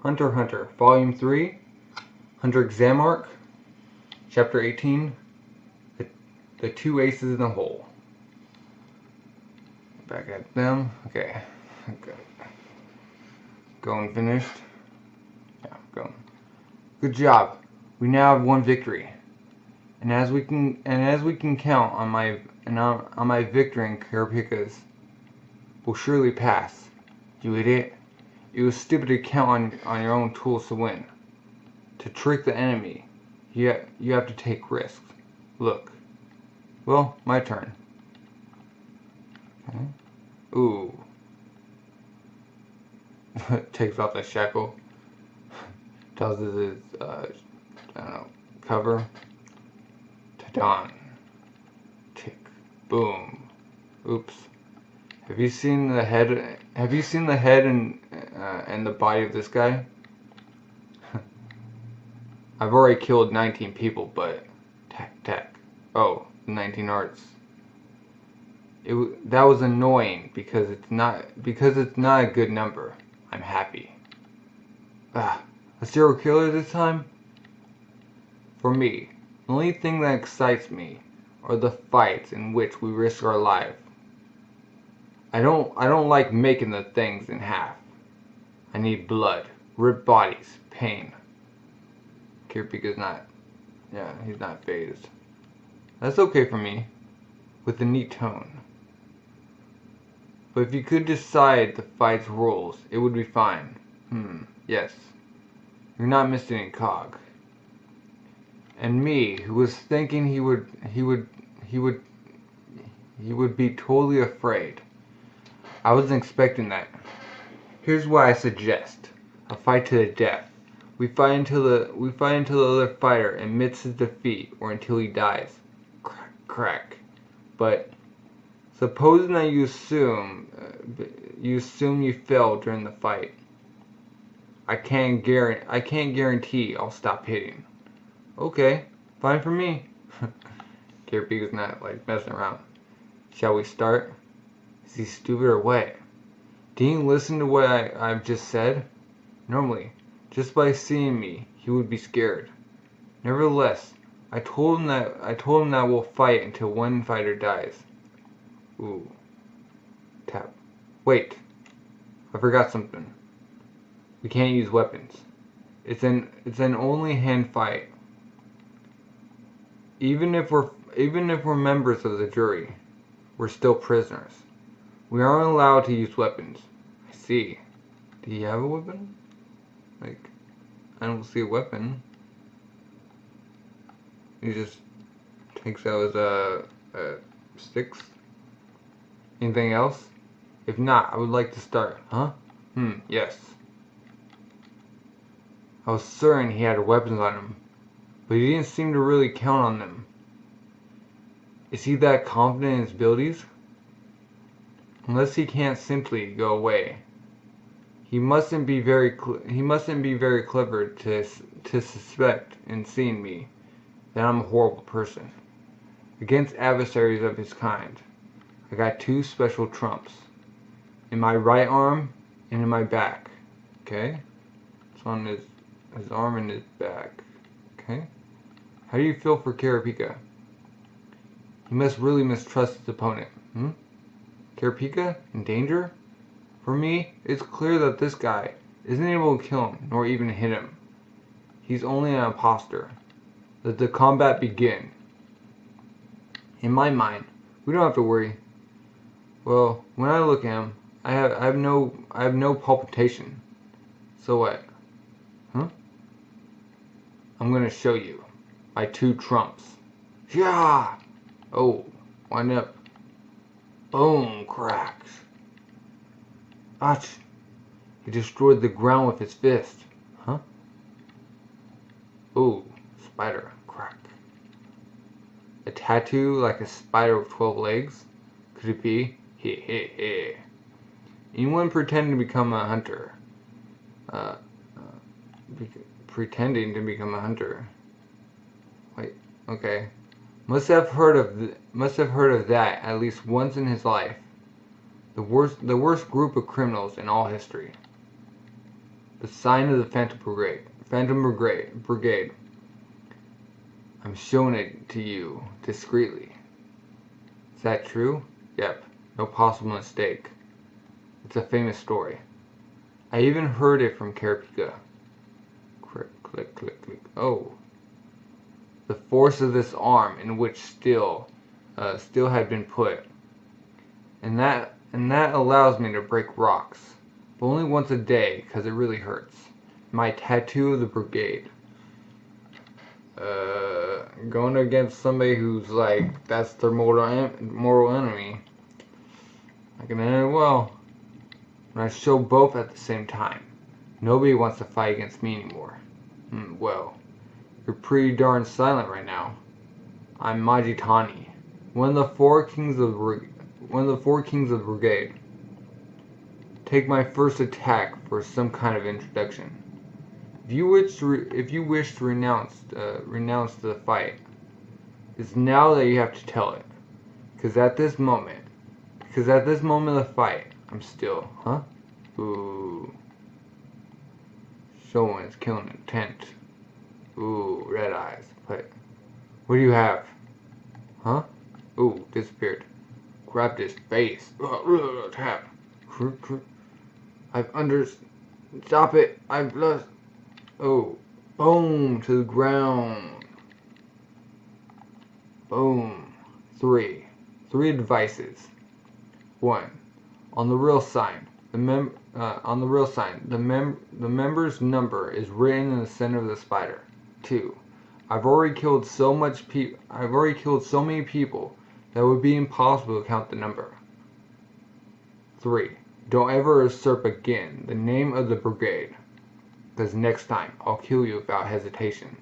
Hunter Hunter, Volume 3, Hunter Examark, Chapter 18, the Two Aces in the Hole. Back at them. Okay. Good. Going finished. Yeah, going. Good job. We now have one victory. And as we can count on my victory in Karapika's will surely pass. You idiot. It was stupid to count on your own tools to win. To trick the enemy, you have to take risks. Look. Well, my turn. Okay. Ooh. Takes off the shackle. Tells us his, I don't know, cover. Ta-don. Tick. Boom. Oops. Have you seen the head? Have you seen the head and the body of this guy? I've already killed 19 people, but tack. Oh, 19 arts. That was annoying because it's not a good number. I'm happy. A serial killer this time? For me, the only thing that excites me are the fights in which we risk our lives. I don't like making the things in half. I need blood, ripped bodies, pain. Kirpika's not, he's not phased. That's okay for me, with a neat tone. But if you could decide the fight's rules, it would be fine. Yes. You're not missing a cog. And me, who was thinking he would be totally afraid. I wasn't expecting that. Here's what I suggest: a fight to the death. We fight until the other fighter admits his defeat, or until he dies. Crack. But supposing that you assume you failed during the fight, I can't guarantee I'll stop hitting. Okay, fine for me. Kirpika's not like messing around. Shall we start? Is he stupid or what? Didn't you listen to what I've just said? Normally, just by seeing me, he would be scared. Nevertheless, I told him that we'll fight until one fighter dies. Ooh. Tap. Wait. I forgot something. We can't use weapons. It's an only hand fight. Even if we're members of the jury, we're still prisoners. We aren't allowed to use weapons. I see. Do you have a weapon? Like, I don't see a weapon. He just takes out his sticks. Anything else? If not, I would like to start. Huh? Yes. I was certain he had weapons on him, but he didn't seem to really count on them. Is he that confident in his abilities? Unless he can't simply go away. He mustn't be very clever to suspect in seeing me that I'm a horrible person. Against adversaries of his kind, I got two special trumps. In my right arm and in my back. Okay? It's on his arm and his back. Okay? How do you feel for Karapika? He must really mistrust his opponent. Karapika? In danger? For me, it's clear that this guy isn't able to kill him, nor even hit him. He's only an imposter. Let the combat begin. In my mind, we don't have to worry. Well, when I look at him, I have no palpitation. So what? I'm gonna show you my two trumps. Yeah. Oh, wind up. Boom, cracks. Ach! He destroyed the ground with his fist. Ooh, spider, crack. A tattoo like a spider with 12 legs? Could it be? Heh. Anyone pretending to become a hunter? Pretending to become a hunter. Wait, okay. Must have heard of that at least once in his life. The worst group of criminals in all history. The sign of the Phantom Brigade. Brigade. I'm showing it to you discreetly. Is that true? Yep. No possible mistake. It's a famous story. I even heard it from Karapika. Click, click, click. Oh. The force of this arm in which steel had been put. And that allows me to break rocks. But only once a day, because it really hurts. My tattoo of the brigade. Going against somebody who's like, that's their mortal enemy. I can end it well. When I show both at the same time. Nobody wants to fight against me anymore. Well, you're pretty darn silent right now. I'm Majitani, one of the four kings of the brigade. Take my first attack for some kind of introduction. If you wish to renounce the fight, it's now that you have to tell it. Because at this moment of the fight, I'm still, huh? Ooh. Someone's killing a tent. Ooh, red eyes. What do you have? Huh? Ooh, disappeared. Grab this face. Tap. Stop it. I've lost. Oh. Boom. To the ground. Boom. 3 devices. 1. On the real sign. The member's number is written in the center of the spider. 2. I've already killed so many people that it would be impossible to count the number. 3. Don't ever usurp again the name of the brigade, because next time I'll kill you without hesitation.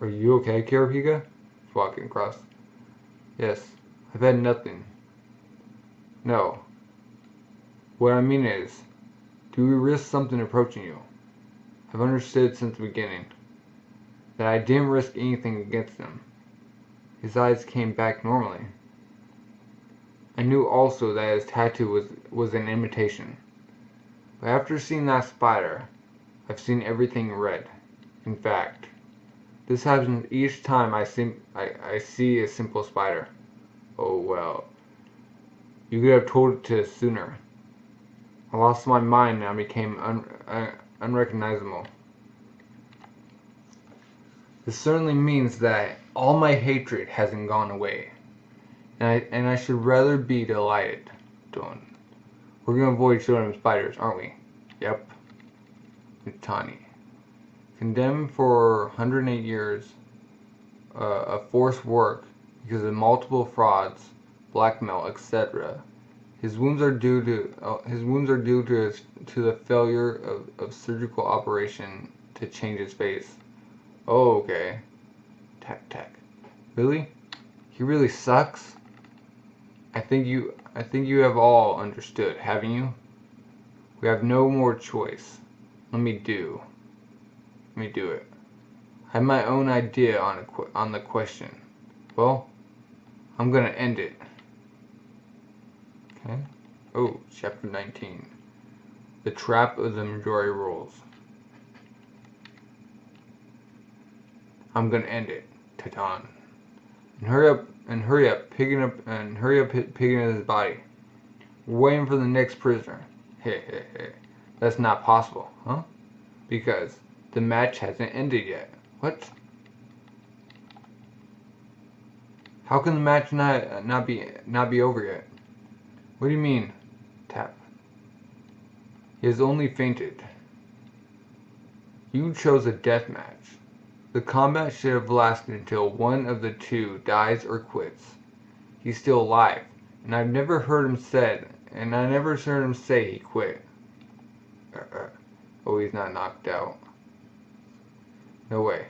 Are you okay, Karapika? Walking across. Yes, I've had nothing. No. What I mean is, do we risk something approaching you? I've understood since the beginning that I didn't risk anything against him. His eyes came back normally. I knew also that his tattoo was an imitation. But after seeing that spider, I've seen everything red. In fact, this happens each time I see a simple spider. Oh well. You could have told it to us sooner. I lost my mind and I became unrecognizable. This certainly means that all my hatred hasn't gone away. And I should rather be delighted. We're gonna avoid showing spiders, aren't we? Yep. Mitani. Condemned for 108 years of forced work because of multiple frauds, blackmail, etc. His wounds are due to the failure of surgical operation to change his face. Oh, okay. Tack. Really? He really sucks? I think you have all understood, haven't you? We have no more choice. Let me do it. I have my own idea on the question. Well, I'm gonna end it. Okay. Oh, chapter 19. The trap of the majority rules. I'm gonna end it. Titan. And hurry up, picking up his body. We're waiting for the next prisoner. Hey. That's not possible, huh? Because the match hasn't ended yet. What? How can the match not be over yet? What do you mean? Tap. He has only fainted. You chose a death match. The combat should have lasted until one of the two dies or quits. He's still alive, and I never heard him say he quit. Oh, he's not knocked out. No way.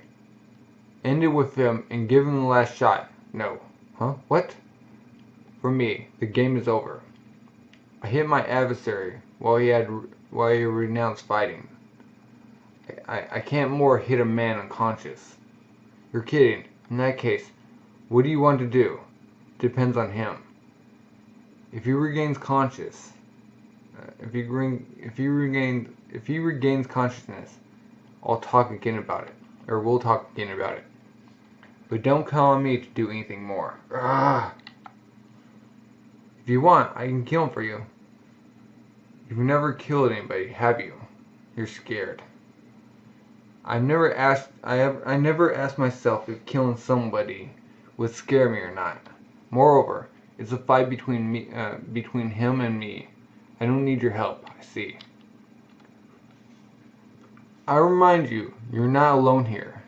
End it with him and give him the last shot. No. Huh? What? For me, the game is over. I hit my adversary while he renounced fighting. I can't more hit a man unconscious. You're kidding. In that case, what do you want to do? Depends on him. If he regains consciousness, if he regains consciousness, I'll talk again about it, or we'll talk again about it. But don't count on me to do anything more. Ugh. If you want, I can kill him for you. You've never killed anybody, have you? You're scared. I never asked myself if killing somebody would scare me or not. Moreover, it's a fight between him and me. I don't need your help, I see. I remind you, you're not alone here.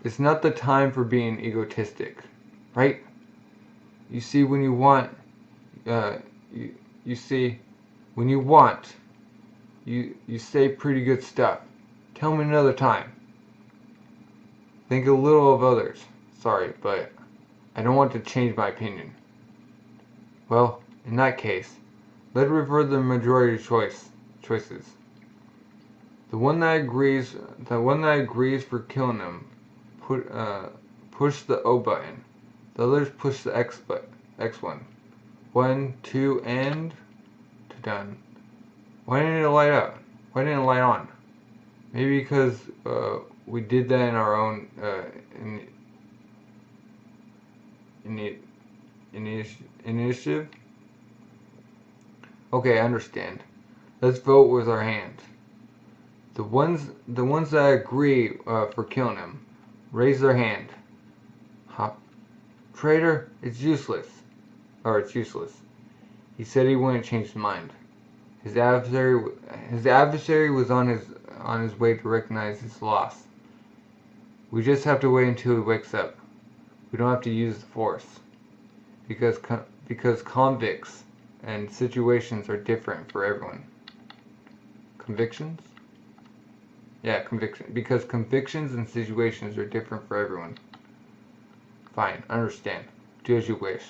It's not the time for being egotistic, right? You see, when you want, you say pretty good stuff. Tell me another time. Think a little of others. Sorry, but I don't want to change my opinion. Well, in that case, let's revert the majority choices. The one that agrees for killing him, push the O button. The others push the X one. 1, 2, and done. Why didn't it light up? Why didn't it light on? Maybe because we did that in our own initiative. Okay, I understand. Let's vote with our hands. The ones that agree for killing him, raise their hand. Traitor, it's useless. It's useless. He said he wouldn't change his mind. His adversary was on his way to recognize his loss. We just have to wait until he wakes up. We don't have to use the force. Because convicts and situations are different for everyone. Convictions? Yeah, conviction. Because convictions and situations are different for everyone. Fine, understand. Do as you wish.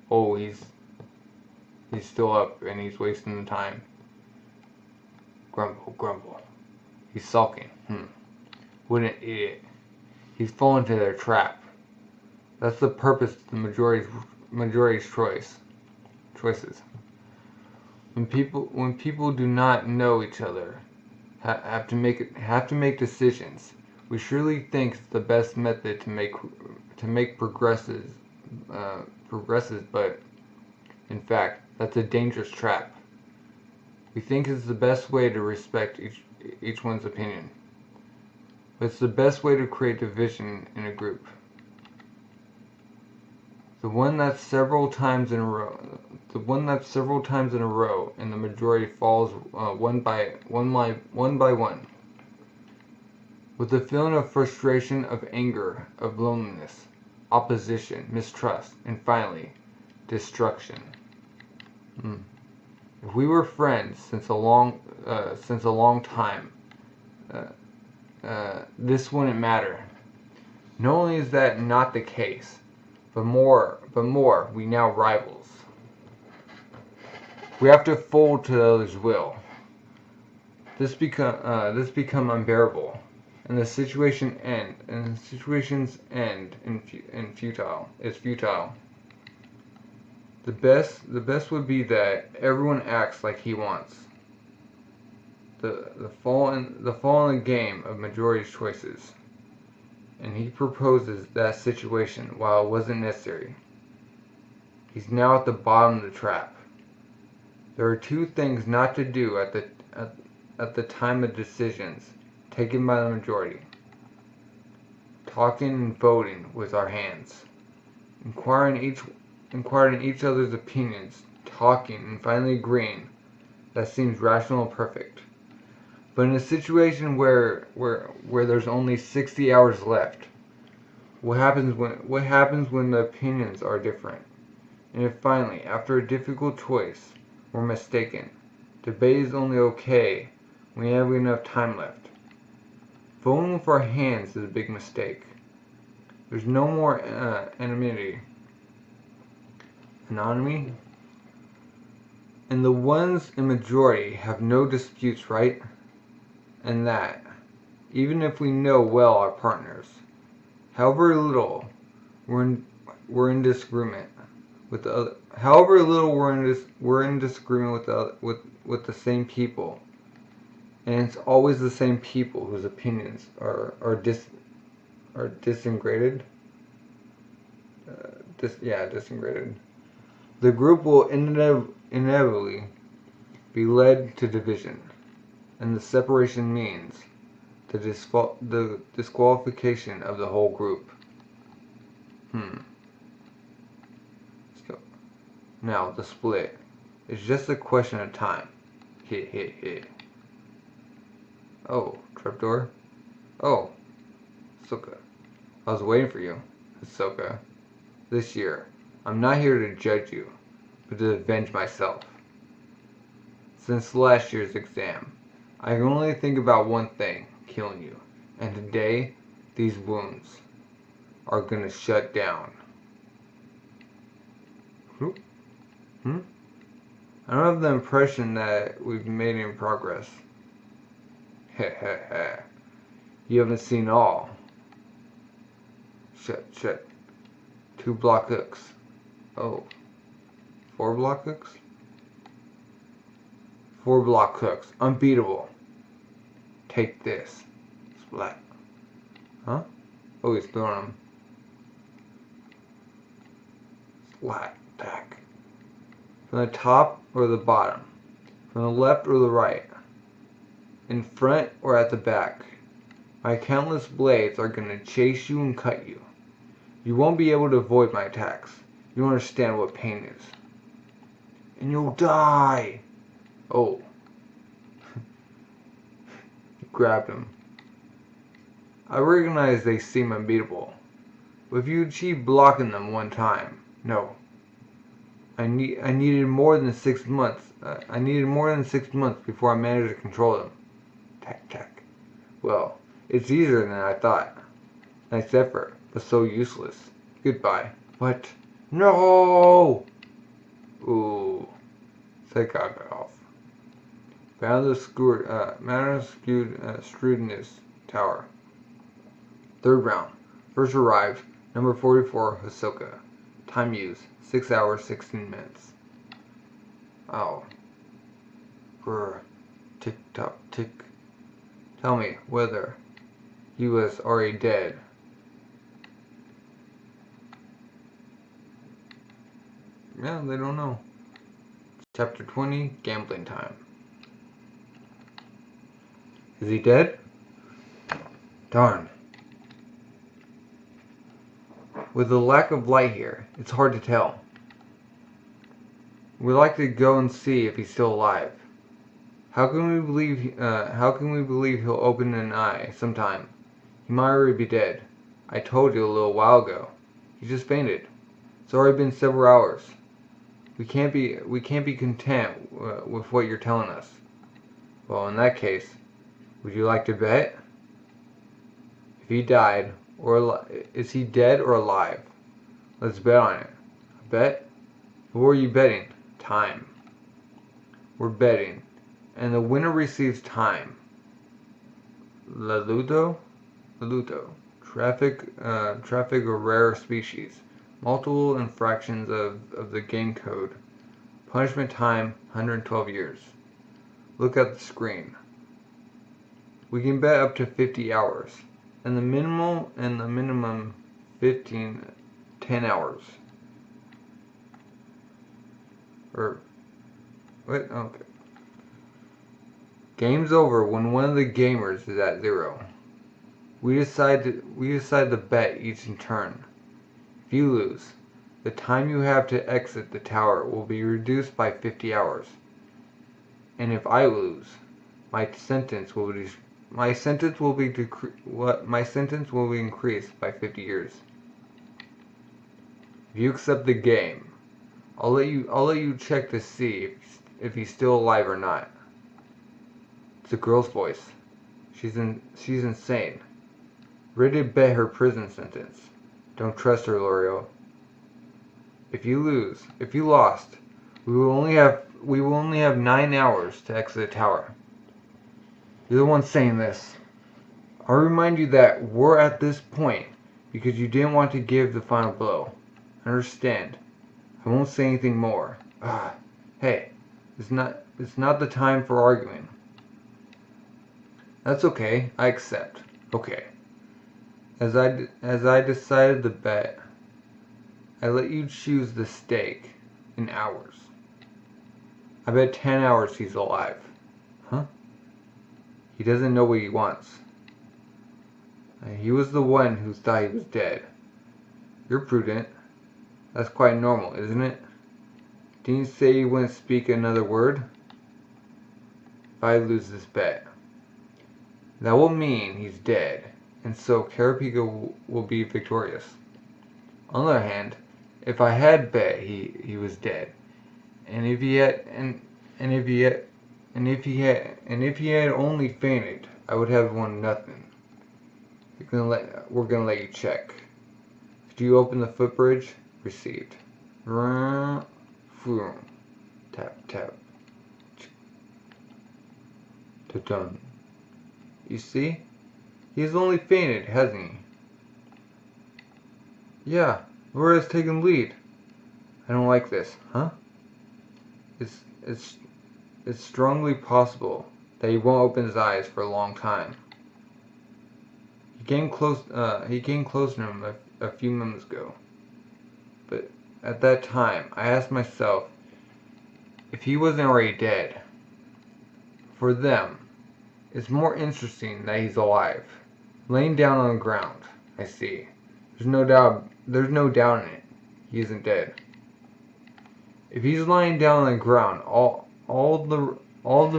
Oh, he's still up and he's wasting the time. Grumble, grumble. He's sulking. What an idiot. He's fallen into their trap. That's the purpose of the majority's choices. When people do not know each other, have to make decisions, we surely think it's the best method to make progresses, but in fact, that's a dangerous trap. We think it's the best way to respect each one's opinion. But it's the best way to create division in a group. The one that's several times in a row, and the majority falls one by one. With the feeling of frustration, of anger, of loneliness, opposition, mistrust, and finally, destruction. If we were friends since a long time, this wouldn't matter. Not only is that not the case, but more, we now rivals. We have to fold to the other's will. This become unbearable, and the situations end in futile. It's futile. The best would be that everyone acts like he wants. The fall in the game of majority choices, and he proposes that situation while it wasn't necessary. He's now at the bottom of the trap. There are two things not to do at the time of decisions taken by the majority: talking and voting with our hands, inquiring each other's opinions, talking, and finally agreeing. That seems rational and perfect. But in a situation where there's only 60 hours left, what happens when the opinions are different? And if finally, after a difficult choice, we're mistaken, debate is only okay when we have enough time left. Voting with our hands is a big mistake. There's no more anonymity. And the ones in majority have no disputes, right? And that, even if we know well our partners, however little we're in disagreement, with the other. However little we're in disagreement with the same people, and it's always the same people whose opinions are disintegrated. Disintegrated. The group will inevitably be led to division, and the separation means the disqualification of the whole group. So, now, the split is just a question of time. Oh, trapdoor? Oh, Ahsoka. I was waiting for you, Ahsoka. This year, I'm not here to judge you, but to avenge myself. Since last year's exam, I can only think about one thing, killing you. And today, these wounds are gonna shut down. I don't have the impression that we've made any progress. You haven't seen all. Shut. 2 block hooks. Oh. 4 block hooks? 4 block hooks. Unbeatable. Take this. Splat. Huh? Oh, he's throwing them. Splat. Attack. From the top or the bottom. From the left or the right. In front or at the back. My countless blades are gonna chase you and cut you. You won't be able to avoid my attacks. You don't understand what pain is. And you'll die! Oh. He grabbed him. I recognize they seem unbeatable. But if you achieve blocking them one time, no. I needed more than 6 months. I needed more than 6 months before I managed to control them. Tack. Well, it's easier than I thought. Nice effort, but so useless. Goodbye. What? No! Ooh. Psychopath. Found the Strudness Tower. 3rd round. First arrived, number 44, Ahsoka. Time used, 6 hours, 16 minutes. Ow. Brr. Tick tock tick. Tell me whether he was already dead. Yeah, they don't know. Chapter 20, Gambling Time. Is he dead? Darn. With the lack of light here, it's hard to tell. We'd like to go and see if he's still alive. How can we believe he'll open an eye sometime? He might already be dead. I told you a little while ago. He just fainted. It's already been several hours. We can't be content with what you're telling us. Well, in that case, would you like to bet? If he died, or is he dead or alive? Let's bet on it. A bet? What are you betting? Time. We're betting, and the winner receives time. Laluto? Traffic or rare species. Multiple infractions of the game code. Punishment time, 112 years. Look at the screen. We can bet up to 50 hours. And the minimum 10 hours. What? Okay. Game's over when one of the gamers is at 0. We decide to bet each in turn. If you lose, the time you have to exit the tower will be reduced by 50 hours. And if I lose, my sentence will be increased by 50 years. If you accept the game, I'll let you check to see if he's still alive or not. It's a girl's voice. She's insane. Ready to bet her prison sentence. Don't trust her, L'Oreal. If you lost, we will only have 9 hours to exit the tower. You're the one saying this. I'll remind you that we're at this point because you didn't want to give the final blow. Understand? I won't say anything more. Hey, it's not the time for arguing. That's okay, I accept. Okay. As I decided the bet, I let you choose the stake in hours. I bet 10 hours he's alive. Huh? He doesn't know what he wants. He was the one who thought he was dead. You're prudent. That's quite normal, isn't it? Didn't you say you wouldn't speak another word? If I lose this bet, that will mean he's dead, and so Karapika will be victorious. On the other hand, if I had bet he was dead, and if he had only fainted, I would have won nothing. We're gonna let you check. Could you open the footbridge? Received. Tap tap. Done. You see? He's only fainted, hasn't he? Yeah, Laura has taken lead. I don't like this, huh? It's strongly possible that he won't open his eyes for a long time. He came close to him a few moments ago. But at that time, I asked myself if he wasn't already dead. For them, it's more interesting that he's alive, laying down on the ground. I see. There's no doubt in it. He isn't dead. If he's lying down on the ground all the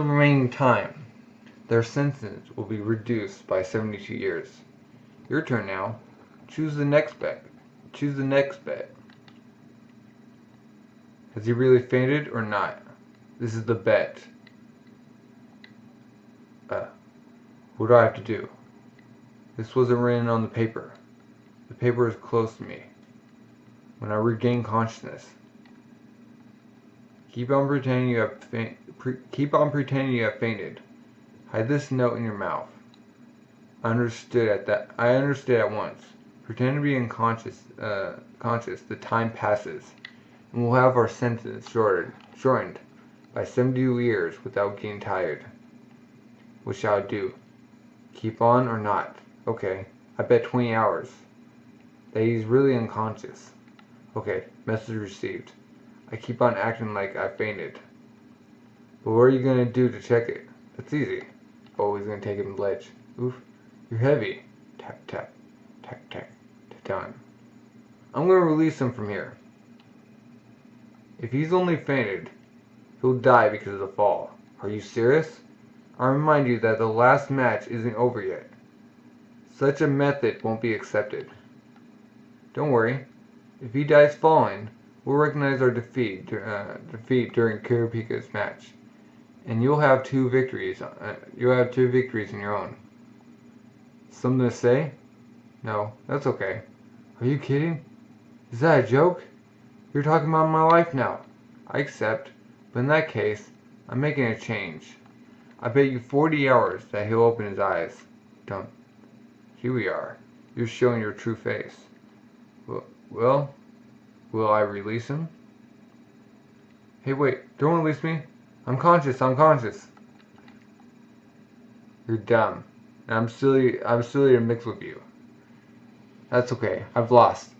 remaining time, their sentence will be reduced by 72 years. Your turn now. Choose the next bet. Has he really fainted or not? This is the bet. What do I have to do? This wasn't written on the paper. The paper is close to me. When I regain consciousness, keep on pretending you have fainted. Hide this note in your mouth. I understood at once. Pretend to be unconscious. The time passes, and we'll have our sentence shortened by 72 years without getting tired. What shall I do? Keep on or not? Okay, I bet 20 hours that he's really unconscious. Okay, message received. I keep on acting like I fainted. But what are you gonna do to check it? That's easy. Oh, he's gonna take him to the ledge. Oof, you're heavy. Tap, tap, tack, tack, down. I'm gonna release him from here. If he's only fainted, he'll die because of the fall. Are you serious? I remind you that the last match isn't over yet. Such a method won't be accepted. Don't worry. If he dies falling, we'll recognize our defeat during Kurapika's match, and you'll have two victories. You'll have 2 victories in your own. Something to say? No, that's okay. Are you kidding? Is that a joke? You're talking about my life now. I accept, but in that case, I'm making a change. I bet you 40 hours that he'll open his eyes. Don't. Here we are. You're showing your true face. Well, will I release him? Hey, wait, don't release me. I'm conscious. You're dumb. And I'm silly to mix with you. That's okay. I've lost.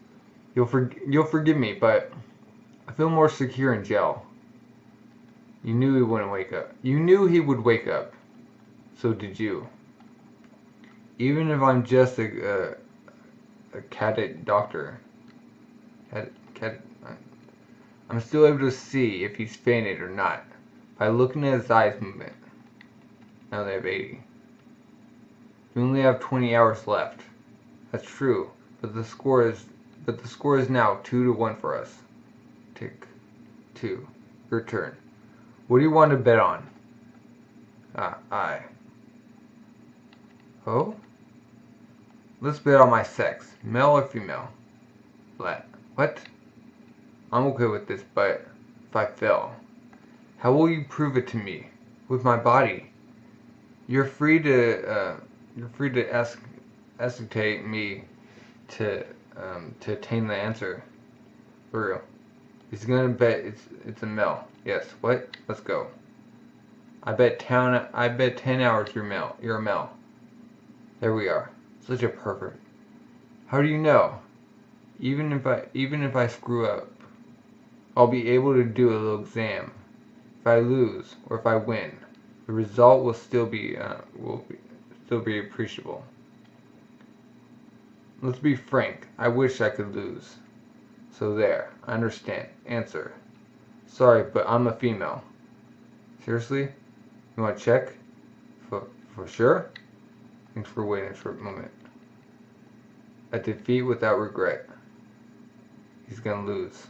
You'll forgive me, but I feel more secure in jail. You knew he wouldn't wake up. You knew he would wake up. So did you. Even if I'm just a cadet doctor, I'm still able to see if he's fainted or not by looking at his eyes movement. Now they have 80. We only have 20 hours left. That's true, but the score is now 2-1 for us. Tick 2. Your turn. What do you want to bet on? I. Oh? Let's bet on my sex. Male or female? What? I'm okay with this, but if I fail, how will you prove it to me? With my body? You're free to escalate me to attain the answer. For real. He's gonna bet it's a mil. Yes. What? Let's go. I bet 10 hours you're a mil. There we are. Such a pervert. How do you know? Even if I screw up, I'll be able to do a little exam. If I lose or if I win, the result will still be appreciable. Let's be frank. I wish I could lose. So there. I understand. Answer. Sorry, but I'm a female. Seriously? You want to check? For sure? Thanks for waiting a short moment. A defeat without regret. He's gonna lose.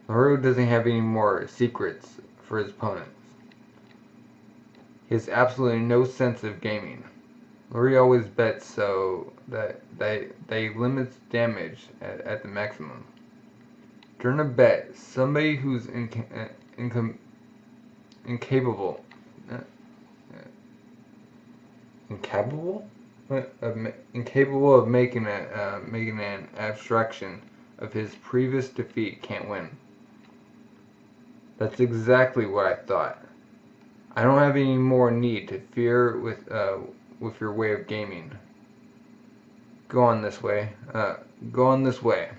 Naruto doesn't have any more secrets for his opponents. He has absolutely no sense of gaming. Lori always bets so that they limits damage at the maximum. During a bet, somebody who's incapable of making an abstraction of his previous defeat can't win. That's exactly what I thought. I don't have any more need to fear with your way of gaming. Go on this way. Go on this way.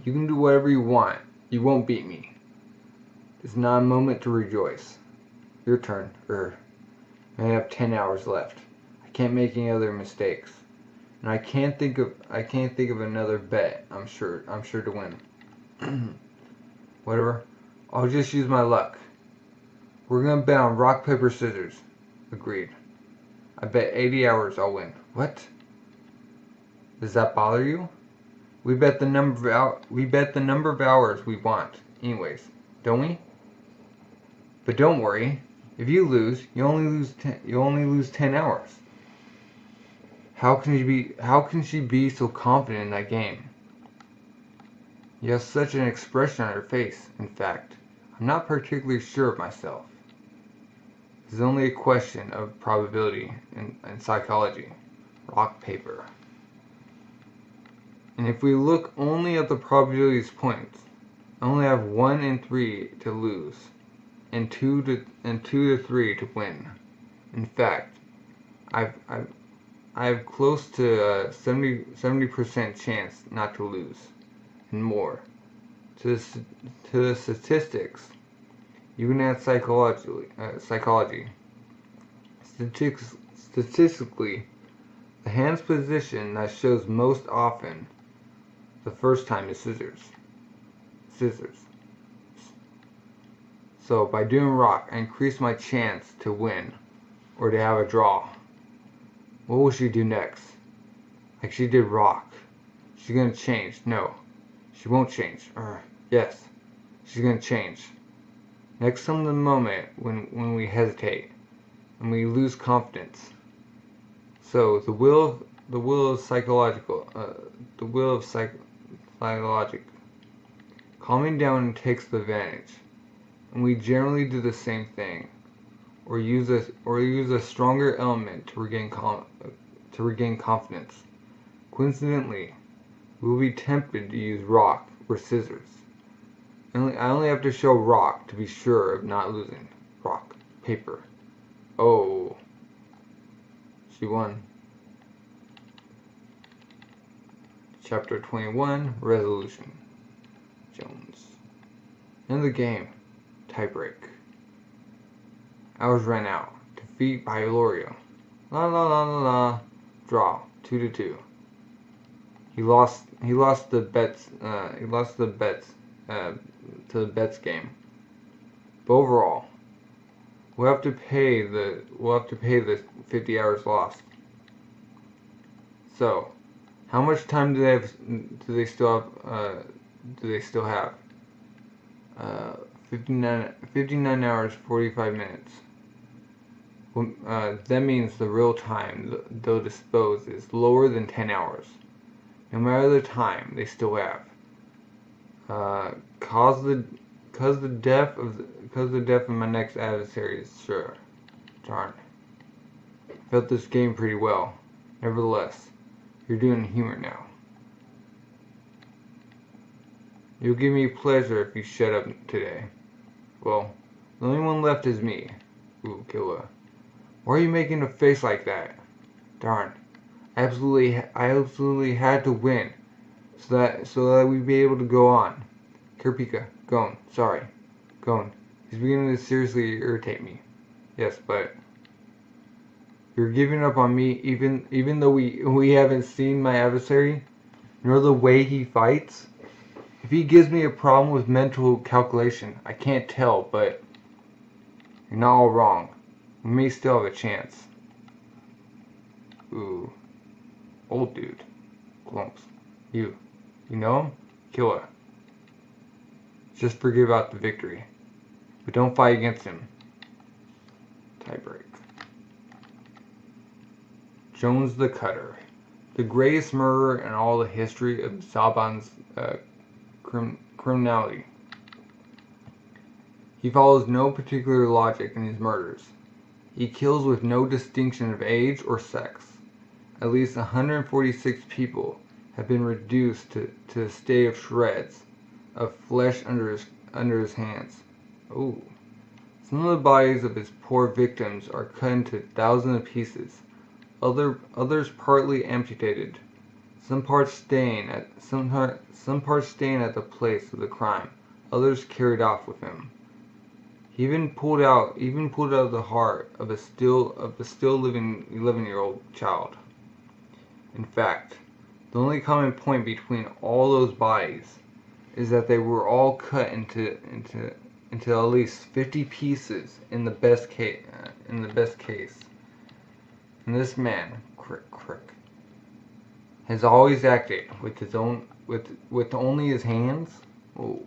You can do whatever you want. You won't beat me. It's not a moment to rejoice. Your turn. I have 10 hours left. I can't make any other mistakes. And I can't think of another bet I'm sure to win. Whatever. I'll just use my luck. We're gonna bet on rock, paper, scissors. Agreed. I bet 80 hours I'll win. What? Does that bother you? We bet the number of hours we want, anyways, don't we? But don't worry. If you lose, you only lose 10 hours. How can she be so confident in that game? You have such an expression on your face. In fact, I'm not particularly sure of myself. It's only a question of probability and psychology. Rock, paper. And if we look only at the probabilities points, I only have 1 in 3 to lose, and 2 to 3 to win. In fact, I have close to a 70% chance not to lose, and more. To the statistics, you can add psychology. Statistically, the hand's position that shows most often the first time is scissors. So by doing rock, I increase my chance to win or to have a draw. What will she do next? Like she did rock. She's gonna change. No, she won't change. Yes, she's gonna change. Next comes the moment when we hesitate and we lose confidence. So the will of psychological. The will of psychologic. Calming down takes the advantage, and we generally do the same thing, or use a stronger element to regain confidence. Coincidentally, we will be tempted to use rock or scissors. I only have to show rock to be sure of not losing. Rock, paper. Oh, she won. Chapter 21, Resolution. Jones. In the game, tiebreak. Hours ran out. Defeat by Lorio. La la la la la. Draw. 2-2. He lost the bets. To the bets game. But overall, we'll have to pay the 50 hours lost. So, how much time do they still have? 59 hours 45 minutes. Well, that means the real time they'll dispose is lower than 10 hours. No matter the time they still have. Cause the death of my next adversary is sure. Darn. Felt this game pretty well. Nevertheless, you're doing humor now. You'll give me pleasure if you shut up today. Well, the only one left is me. Ooh, Killa. Why are you making a face like that? Darn. I absolutely had to win. So that we'd be able to go on. Kurapika, Gon, sorry. Gon, he's beginning to seriously irritate me. Yes, but you're giving up on me even though we haven't seen my adversary, nor the way he fights? If he gives me a problem with mental calculation, I can't tell, but you're not all wrong. We may still have a chance. Ooh. Old dude. Clumps. You know him? Killa. Just forgive out the victory. But don't fight against him. Tiebreak. Jones the Cutter. The greatest murderer in all the history of Saban's criminality. He follows no particular logic in his murders. He kills with no distinction of age or sex. At least 146 people have been reduced to a state of shreds of flesh under his hands. Ooh. Some of the bodies of his poor victims are cut into thousands of pieces. Others partly amputated. Some parts staying at the place of the crime. Others carried off with him. He even pulled out the heart of a still living 11-year-old child. In fact, the only common point between all those bodies is that they were all cut into at least 50 pieces in the best case. And this man, Crick, has always acted with only his hands. Oh.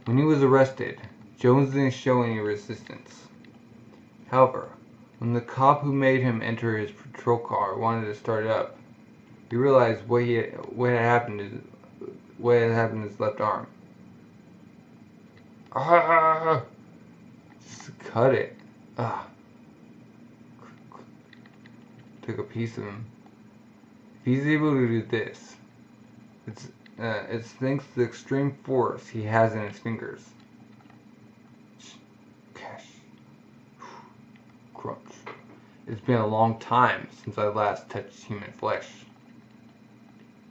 When he was arrested, Jones didn't show any resistance. However, when the cop who made him enter his patrol car wanted to start it up, he realized what had happened to his left arm. Ah! Just cut it. Ah. Took a piece of him. If he's able to do this, it's thanks to the extreme force he has in his fingers. Cash. Crunch. It's been a long time since I last touched human flesh.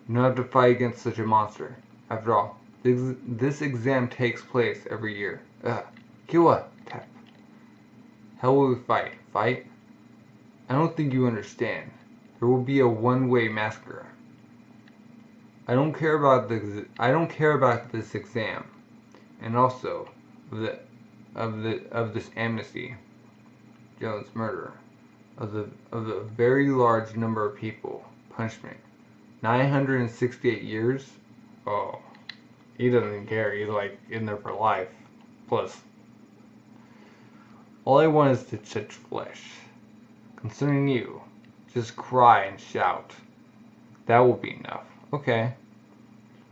You don't have to fight against such a monster. After all, this exam takes place every year. Killa, tap. How will we fight? Fight? I don't think you understand. There will be a one-way massacre. I don't care about this exam, and also of this amnesty, Jones' murder, of the very large number of people. Punishment. 968 years? Oh, he doesn't care. He's like in there for life. Plus, all I want is to touch flesh. Concerning you, just cry and shout. That will be enough. Okay.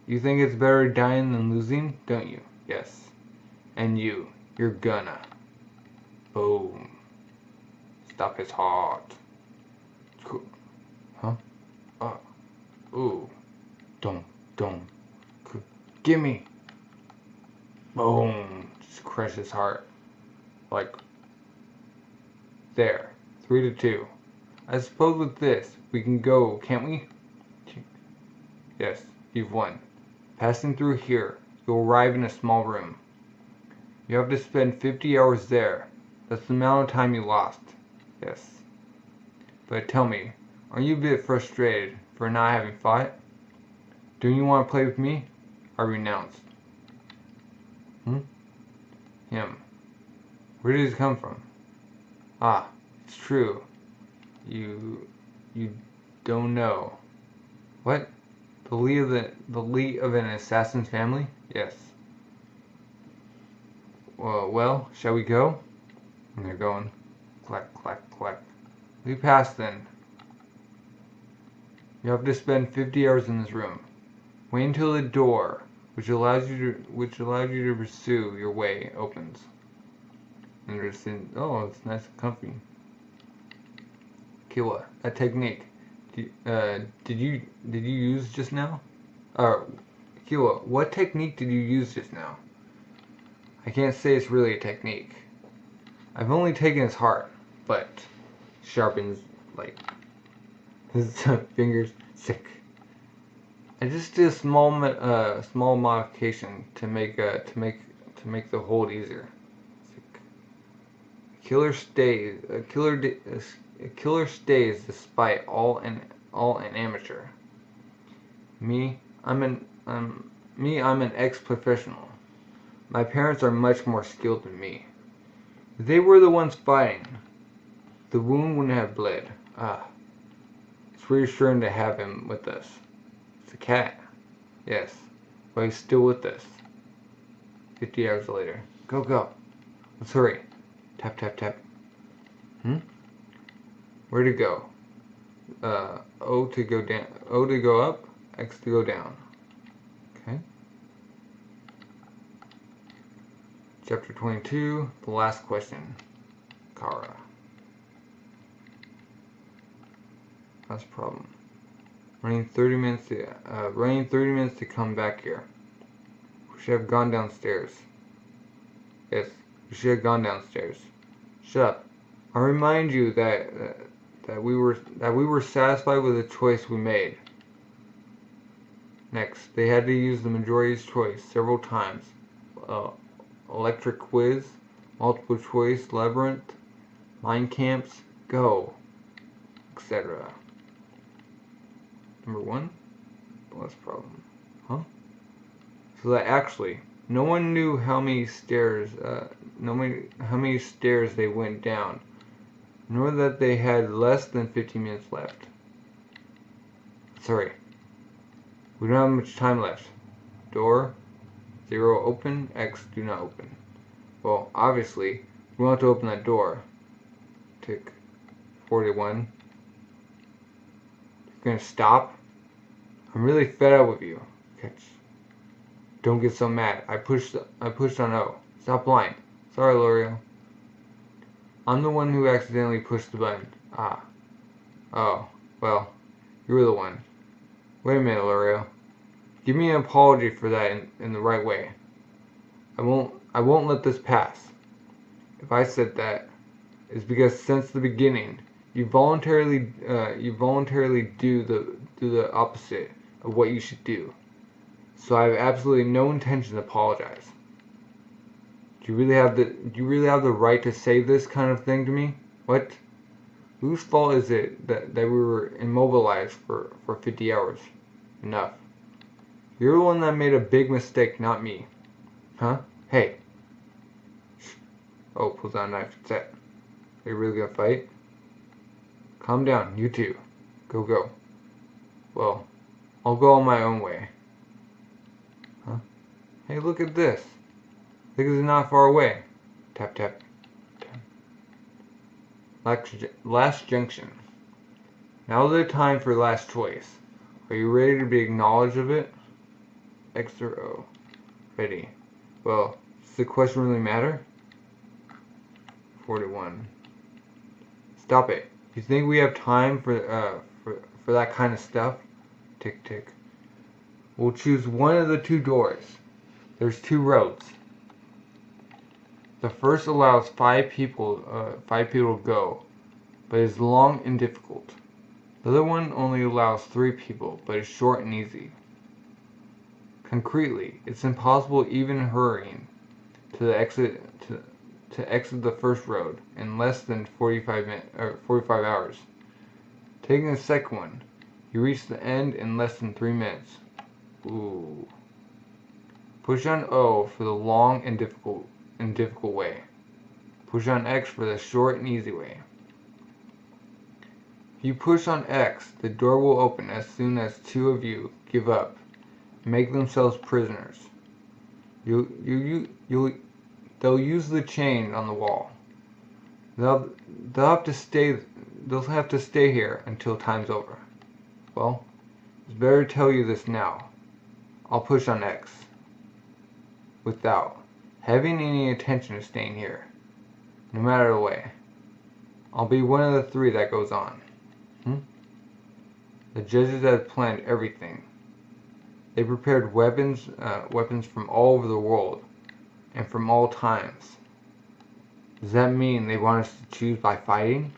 You think it's better dying than losing, don't you? Yes. And you're gonna. Boom. Stop his heart. Huh? Ooh. Don't. Gimme. Boom. Just crush his heart. Like. There. 3-2. I suppose with this, we can go, can't we? Yes, you've won. Passing through here, you'll arrive in a small room. You have to spend 50 hours there. That's the amount of time you lost. Yes. But tell me, aren't you a bit frustrated for not having fought? Don't you want to play with me? I renounce. Him. Where did he come from? Ah, it's true. You don't know. What? The lead of an assassin's family? Yes. Well, shall we go? And they're going. Clack, clack, clack. We pass then. You have to spend 50 hours in this room. Wait until the door, which allows you to pursue your way, opens. And they're saying, oh, it's nice and comfy. Killa, a technique. Did you use just now? Killa, what technique did you use just now? I can't say it's really a technique. I've only taken his heart, but sharpens like his fingers. Sick. I just did a small modification to make the hold easier. Sick. A killer stays despite all an amateur. I'm an ex-professional. My parents are much more skilled than me. If they were the ones fighting, the wound wouldn't have bled. It's reassuring to have him with us. It's a cat. Yes, but he's still with us. 50 hours later. Go, go. Let's hurry. Tap, tap, tap. Where to go? O to go down. O to go up. X to go down. Okay. Chapter 22. The last question. Kara. Last problem. Running 30 minutes to come back here. We should have gone downstairs. Yes, we should have gone downstairs. Shut up. I'll remind you that we were satisfied with the choice we made. Next, they had to use the majority's choice several times. Electric quiz, multiple choice, labyrinth, mind camps, go, etc. Number 1, the last problem. Huh? So that actually, no one knew how many stairs they went down, nor that they had less than 15 minutes left. Sorry, we don't have much time left. Door, 0 open, X do not open. Well, obviously, we want to open that door. Tick, 41. You're gonna stop? I'm really fed up with you. Catch. Don't get so mad. I pushed on O. Stop lying. Sorry, L'Oreal. I'm the one who accidentally pushed the button. Ah. Oh. Well, you were the one. Wait a minute, L'Oreal. Give me an apology for that in the right way. I won't let this pass. If I said that, it's because since the beginning, you voluntarily do the opposite of what you should do. So I have absolutely no intention to apologize. Do you really have the right to say this kind of thing to me? What? Whose fault is it that we were immobilized for 50 hours? Enough. You're the one that made a big mistake, not me. Huh? Hey. Shh. Oh, pulls out a knife. Set. Are you really gonna fight? Calm down, you two. Go, go. Well, I'll go on my own way. Huh? Hey, look at this. Look, it's not far away. Tap, tap, tap. Last junction. Now's the time for last choice. Are you ready to be acknowledged of it? X or O? Ready. Well, does the question really matter? 41. Stop it. You think we have time for that kind of stuff? Tick, tick. We'll choose one of the two doors. There's 2 roads. The first allows 5 people to go, but is long and difficult. The other one only allows 3 people, but is short and easy. Concretely, it's impossible even hurrying to exit the first road in less than 45 hours. Taking the second one, you reach the end in less than 3 minutes. Ooh. Push on O for the long and difficult way. Push on X for the short and easy way. If you push on X, the door will open as soon as 2 of you give up and make themselves prisoners. They'll use the chain on the wall. They'll have to stay here until time's over. Well, it's better to tell you this now. I'll push on X without having any intention of staying here, no matter the way. I'll be one of the 3 that goes on. The judges have planned everything. They prepared weapons from all over the world and from all times. Does that mean they want us to choose by fighting?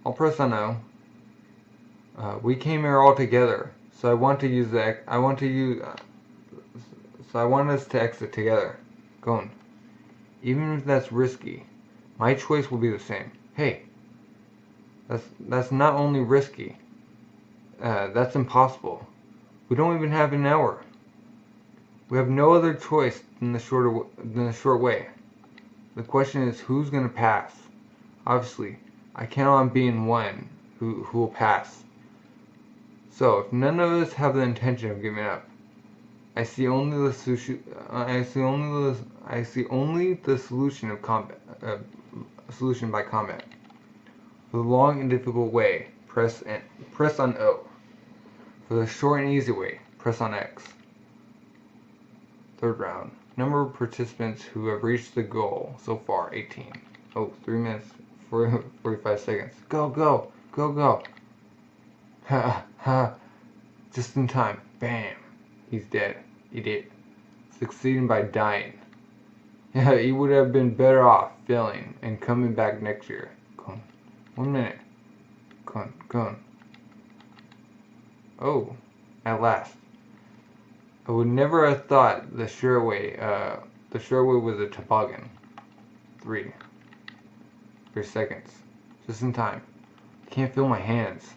I'll press on no. We came here all together, so I want us to exit together. Going. Even if that's risky, my choice will be the same. Hey, that's not only risky. That's impossible. We don't even have an hour. We have no other choice than the short way. The question is, who's gonna pass? Obviously, I count on being one who will pass. So, if none of us have the intention of giving up, I see only the solution. I see only the solution of combat. Solution by combat. For the long and difficult way, press on O. For the short and easy way, press on X. Third round. Number of participants who have reached the goal so far, 18. Oh, 3 minutes, 45 seconds. Go, go, go, go. Ha, ha. Just in time. Bam. He's dead. He did. Succeeding by dying. Yeah, he would have been better off failing and coming back next year. Go on. 1 minute. Go on, go on. Oh, at last. I would never have thought the sure way was a toboggan. 3 seconds. Just in time. I can't feel my hands.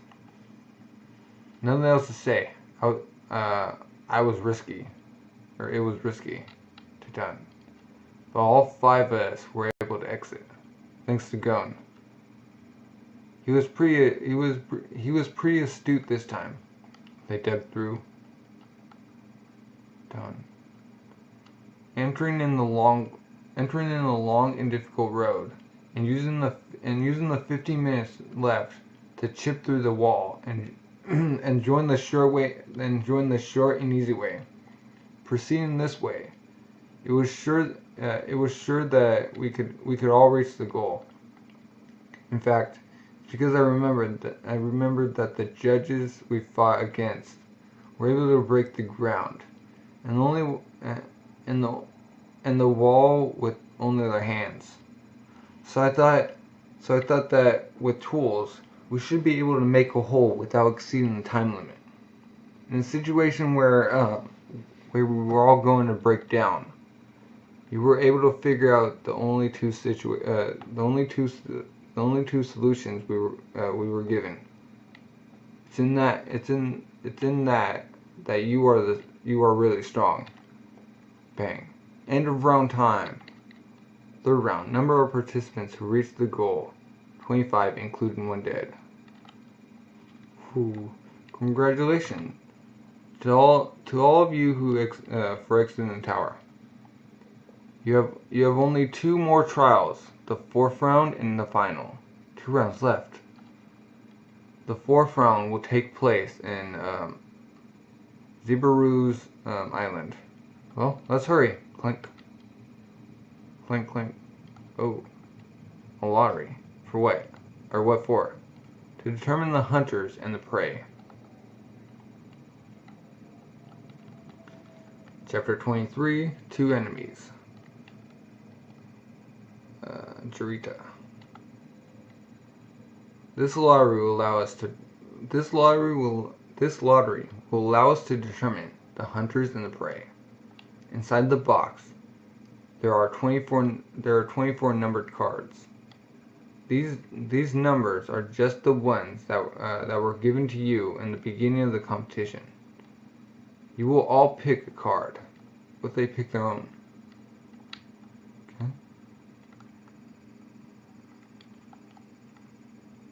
Nothing else to say. I was risky. Or it was risky to done. But all 5 of us were able to exit. Thanks to Gon. He was pretty astute this time. They dug through. Done. Entering in the long and difficult road, and using the 15 minutes left to chip through the wall and join the short and easy way. Proceeding this way, it was sure that we could all reach the goal. In fact, because I remembered that the judges we fought against were able to break the ground, and only in the wall with only their hands. So I thought that with tools we should be able to make a hole without exceeding the time limit. In a situation where we were all going to break down, you were able to figure out the only two solutions we were given. It's in that you are really strong. Bang. End of round time. Third round. Number of participants who reached the goal, 25, including 1 dead. Whew. Congratulations to all of you who for exiting the tower. You have only 2 more trials, the 4th round and the final. 2 rounds left. The 4th round will take place in Zebaru's island. Well, let's hurry. Clink. Clink, clink. Oh. A lottery. For what? Or what for? To determine the hunters and the prey. Chapter 23, 2 enemies. Jarita. This lottery will allow us to determine the hunters and the prey. Inside the box, there are 24 numbered cards. These numbers are just the ones that were given to you in the beginning of the competition. You will all pick a card, but they pick their own. Okay.